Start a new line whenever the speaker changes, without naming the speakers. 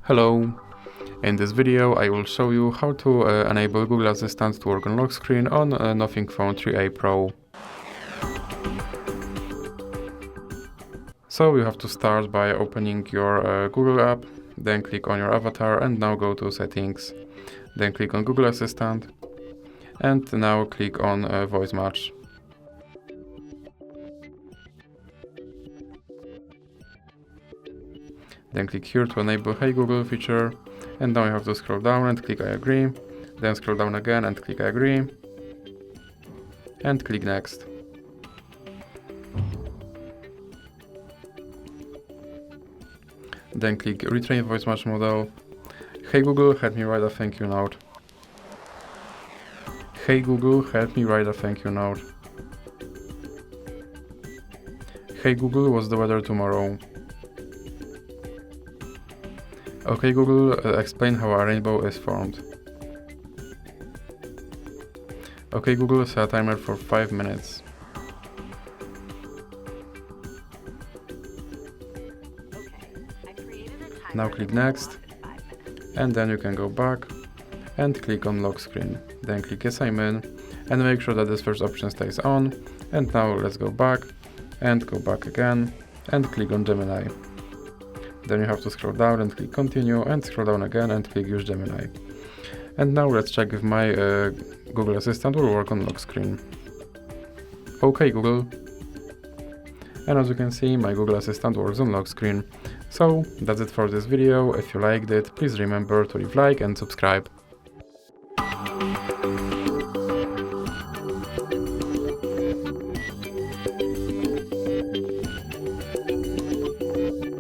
Hello! In this video I will show you how to enable Google Assistant to work on lock screen on Nothing Phone 3a Pro. So you have to start by opening your Google app, then click on your avatar and now go to Settings. Then click on Google Assistant and now click on Voice Match. Then click here to enable Hey Google feature, and now you have to scroll down and click I agree, then scroll down again and click I agree, and click next. Then click retrain voice match model. Hey Google, help me write a thank you note. Hey Google, help me write a thank you note. Hey Google, what's the weather tomorrow? Okay Google, explain how a rainbow is formed. Okay Google, set a timer for 5 minutes. Now click next, and then you can go back and click on lock screen. Then click yes I'm in, and make sure that this first option stays on. And now let's go back and go back again and click on Gemini. Then you have to scroll down and click continue and scroll down again and click use Gemini. And now let's check if my Google Assistant will work on lock screen. Okay Google. And as you can see, my Google Assistant works on lock screen. So that's it for this video. If you liked it, please remember to leave a like and subscribe.